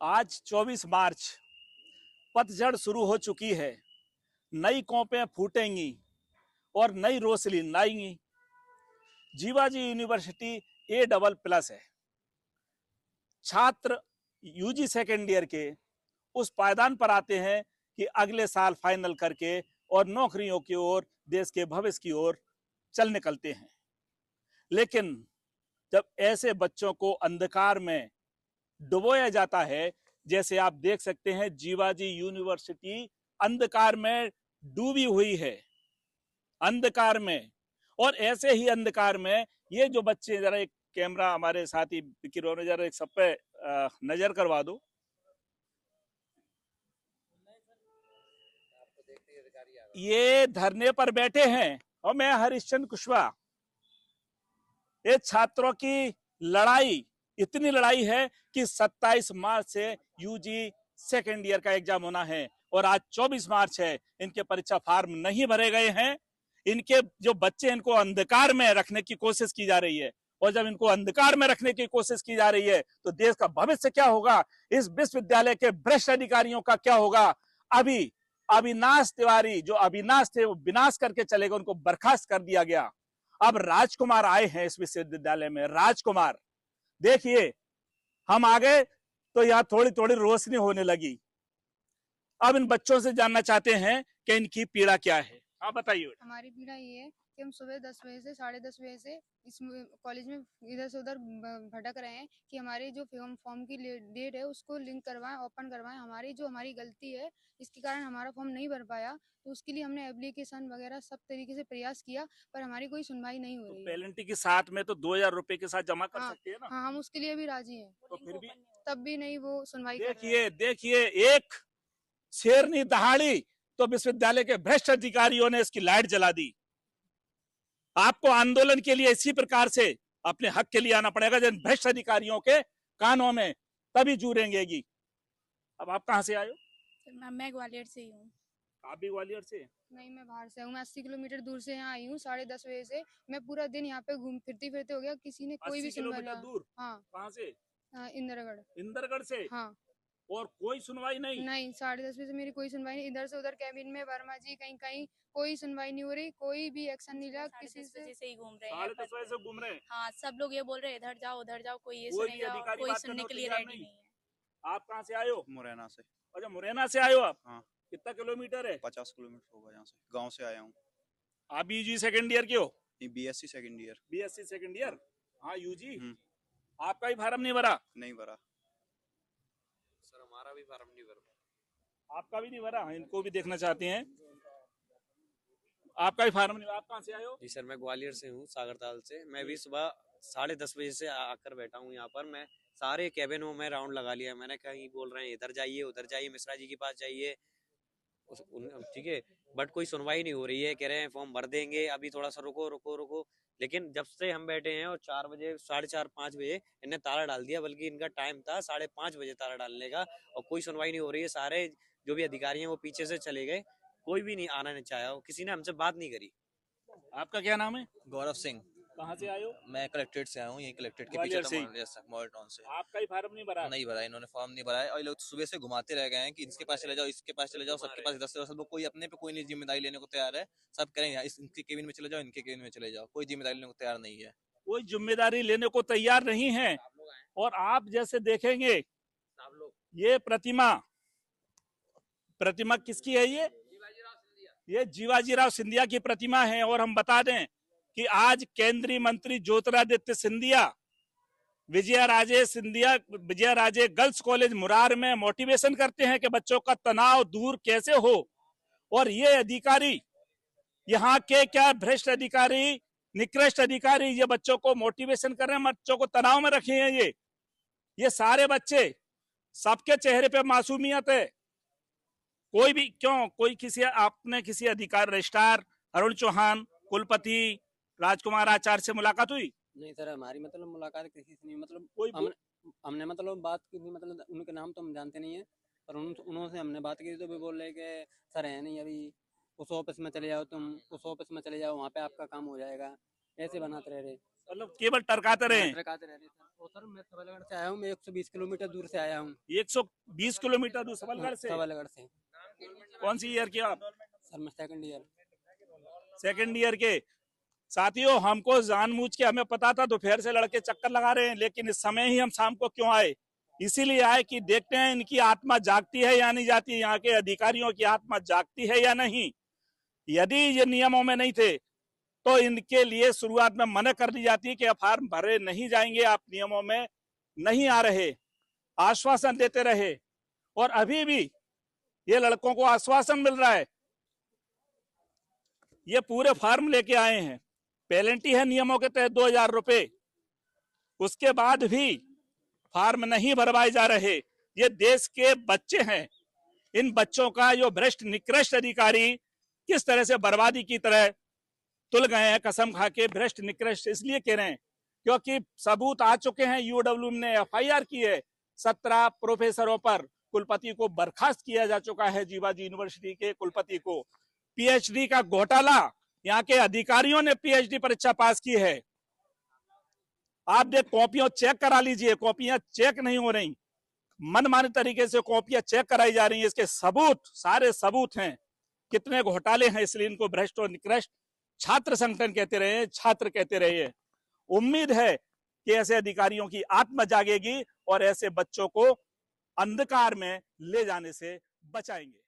आज 24 मार्च, पतझड़ शुरू हो चुकी है। नई कोपें फूटेंगी और नई रोशनी लाएंगी। जीवाजी यूनिवर्सिटी A++ है। छात्र यूजी सेकेंड ईयर के उस पायदान पर आते हैं कि अगले साल फाइनल करके और नौकरियों की ओर, देश के भविष्य की ओर चल निकलते हैं। लेकिन जब ऐसे बच्चों को अंधकार में डुबोया जाता है, जैसे आप देख सकते हैं जीवाजी यूनिवर्सिटी अंधकार में डूबी हुई है, अंधकार में। और ऐसे ही अंधकार में ये जो बच्चे, जरा एक कैमरा हमारे साथी किरो ने जरा एक सब पे नजर करवा दो। ये धरने पर बैठे हैं और मैं हरिश्चंद्र कुशवाहा। ये छात्रों की लड़ाई, इतनी लड़ाई है कि 27 मार्च से यूजी सेकेंड ईयर का एग्जाम होना है और आज 24 मार्च है। इनके परीक्षा फॉर्म नहीं भरे गए हैं। इनके जो बच्चे, इनको अंधकार में रखने की कोशिश की जा रही है। और जब इनको अंधकार में रखने की कोशिश की जा रही है तो देश का भविष्य क्या होगा, इस विश्वविद्यालय के भ्रष्ट अधिकारियों का क्या होगा। अभी अविनाश तिवारी, जो अविनाश थे, वो विनाश करके चले गए, उनको बर्खास्त कर दिया गया। अब राजकुमार आए हैं इस विश्वविद्यालय में। राजकुमार, देखिए हम आ गए तो यहाँ थोड़ी थोड़ी रोशनी होने लगी। अब इन बच्चों से जानना चाहते हैं कि इनकी पीड़ा क्या है। आप बताइए। हमारी पीड़ा ये है कि हम सुबह 10 बजे से 10:30 बजे से इस कॉलेज में इधर से उधर भटक रहे हैं कि हमारी जो फॉर्म की डेट है उसको लिंक करवाएं, ओपन करवाएं। हमारी गलती है, इसके कारण हमारा फॉर्म नहीं भर पाया, तो उसके लिए हमने एप्लीकेशन वगैरह सब तरीके से प्रयास किया, पर हमारी कोई सुनवाई नहीं हो तो रही है। पेनल्टी के साथ में तो 2000 रुपए के साथ जमा कर हाँ, सकते हैं ना। हाँ, हम उसके लिए भी राजी हैं, तो फिर भी तब भी नहीं वो सुनवाई कर रहे हैं। देखिए देखिए, एक शेरनी दहाड़ी तो विश्वविद्यालय के भ्रष्ट अधिकारियों ने इसकी लाइट जला दी। आपको आंदोलन के लिए इसी प्रकार से अपने हक के लिए आना पड़ेगा, जिन भ्रष्ट अधिकारियों के कानों में, तभी जू रेंगेगी। अब आप कहाँ से आए हो? मैं ग्वालियर से ही हूँ। आप भी ग्वालियर से? नहीं, मैं बाहर से हूँ। मैं 80 किलोमीटर दूर से यहाँ आई हूँ 10:30 बजे से। मैं पूरा दिन यहाँ पे घूम फिरते फिरते हो गया, किसी ने कोई भी 80 सुनवाई किलोमीटर ना। दूर? हाँ। कहाँ से? इंदिरागढ़। इंदरगढ़ से? हाँ। और कोई सुनवाई नहीं? नहीं, 10:30 बजे से मेरी कोई सुनवाई नहीं। इधर से उधर कैबिन में वर्मा जी, कहीं कहीं कोई सुनवाई नहीं हो रही, कोई भी एक्शन नहीं लिया किसी से ही घूम रहे हैं। 10:30 बजे से घूम रहे हैं? हाँ, सब लोग ये बोल रहे हैं इधर जाओ उधर जाओ, कोई ये कोई भी सुनेगा, अधिकारी कोई बात करने सुनने को के लिए तैयार रेडी नहीं? नहीं है। आप कहाँ से आए हो? मुरैना से। अच्छा, मुरैना से आए हो आप? हाँ। कितना किलोमीटर है? 50 किलोमीटर होगा यहाँ से, गांव से आया हूँ। आप यूजी सेकेंड ईयर के हो? नहीं, BSc second year. BSc second year? हाँ, यूजी। हम्म। आपका भी फार्म नहीं भरा? नहीं भरा सर, हमारा भी फार्म नहीं भरा। आपका भी नहीं भरा? इनको भी देखना चाहते हैं। आपका भी फार्म नहीं। आप कहाँ से आए हो? जी सर, मैं ग्वालियर से हूँ, सागरताल से। मैं भी सुबह 10:30 बजे से आकर बैठा हूँ यहाँ पर। मैं सारे कैबिनों में राउंड लगा लिया। मैंने कहीं बोल रहे हैं इधर जाइए उधर जाइए, मिश्रा जी के पास जाइए, ठीक है, बट कोई सुनवाई नहीं हो रही है। कह रहे हैं फॉर्म भर देंगे, अभी थोड़ा सा रुको रुको रुको। लेकिन जब से हम बैठे हैं और 4 बजे, 4:30, 5 बजे इन्हें ताला डाल दिया, बल्कि इनका टाइम था 5:30 बजे ताला डालने का, और कोई सुनवाई नहीं हो रही है। सारे जो भी अधिकारी हैं वो पीछे से चले गए, कोई भी नहीं आना नहीं चाहा, किसी ने हमसे बात नहीं करी। आपका क्या नाम है? गौरव सिंह। कहाँ से आए हो? मैं कलेक्ट्रेट से आया हूँ, यही कलेक्ट्रेट के पीछे ग्वालियर था से ही? मॉडल टाउन से। आपका ही फार्म नहीं भरा? नहीं भरा, इन्होंने फॉर्म नहीं भरा है, और ये लोग सुबह से घुमाते रह गए हैं कि इसके पास चले जाओ इसके पास चले जाओ, सबके पास इधर से सब लोग, कोई अपने पे कोई नहीं जिम्मेदारी लेने को तैयार है। सब कह रहे हैं इनके केबिन में चले जाओ, इनके केबिन में चले जाओ, कोई जिम्मेदारी लेने को तैयार नहीं है। कोई जिम्मेदारी लेने को तैयार नहीं है। और आप जैसे देखेंगे, ये प्रतिमा प्रतिमा किसकी है? ये जीवाजीराव सिंधिया की प्रतिमा है। और हम बता दें कि आज केंद्रीय मंत्री ज्योतिरादित्य सिंधिया विजया राजे गर्ल्स कॉलेज मुरार में मोटिवेशन करते हैं कि बच्चों का तनाव दूर कैसे हो। और ये अधिकारी, यहाँ के क्या भ्रष्ट अधिकारी, निकृष्ट अधिकारी, ये बच्चों को मोटिवेशन कर रहे हैं, बच्चों को तनाव में रखे हैं। ये सारे बच्चे, सबके चेहरे पे मासूमियत है। कोई भी क्यों, कोई किसी, आपने किसी अधिकार, रजिस्ट्रार अरुण चौहान, कुलपति राजकुमार आचार्य से मुलाकात हुई? नहीं सर, हमारी मतलब मुलाकात किसी से नहीं, मतलब कोई हमने मतलब बात की थी, मतलब उनके नाम तो हम जानते नहीं है, पर उन्होंने हमने बात की तो भी बोल रहे कि सर है नहीं अभी, उस ऑफिस में चले जाओ, तुम उस ऑफिस में चले जाओ, वहाँ पे आपका काम हो जाएगा, ऐसे बनाते रह रहे। मतलब केवल टरकाते रहे। टरकाते रह रहे सर। और सर मैं सबलगढ़ से आया हूँ, मैं 120 किलोमीटर दूर से आया हूँ। 120 किलोमीटर दूर सबलगढ़ से। सबलगढ़ से। कौन सी ईयर के आप? सर मैं सेकंड ईयर। सेकंड ईयर के। साथियों, हमको जानबूझ के, हमें पता था दोपहर से लड़के चक्कर लगा रहे हैं, लेकिन इस समय ही हम शाम को क्यों आए? इसीलिए आए कि देखते हैं इनकी आत्मा जागती है या नहीं जाती, यहाँ के अधिकारियों की आत्मा जागती है या नहीं। यदि ये नियमों में नहीं थे तो इनके लिए शुरुआत में मना कर दी जाती कि फॉर्म भरे नहीं जाएंगे, आप नियमों में नहीं आ रहे, आश्वासन देते रहे। और अभी भी ये लड़कों को आश्वासन मिल रहा है। ये पूरे फॉर्म लेके आए हैं, पेनल्टी है नियमों के तहत 2000 रुपए, उसके बाद भी फॉर्म नहीं भरवाए जा रहे। ये देश के बच्चे हैं, इन बच्चों का जो भ्रष्ट निकृष्ट अधिकारी किस तरह से बर्बादी की तरह तुल गए हैं, कसम खा के। भ्रष्ट निकृष्ट इसलिए कह रहे हैं क्योंकि सबूत आ चुके हैं। यूडब्ल्यू ने FIR की है 17 प्रोफेसरों पर। कुलपति को बर्खास्त किया जा चुका है, जीवाजी यूनिवर्सिटी के कुलपति को। PhD का घोटाला, यहाँ के अधिकारियों ने PhD परीक्षा पास की है। आप देख, कॉपियां चेक करा लीजिए, कॉपियां चेक नहीं हो रही, मनमाने तरीके से कॉपियां चेक कराई जा रही हैं। इसके सबूत, सारे सबूत हैं, कितने घोटाले हैं। इसलिए इनको भ्रष्ट और निकृष्ट छात्र संगठन कहते रहे, छात्र कहते रहे। उम्मीद है कि ऐसे अधिकारियों की आत्मा जागेगी और ऐसे बच्चों को अंधकार में ले जाने से बचाएंगे।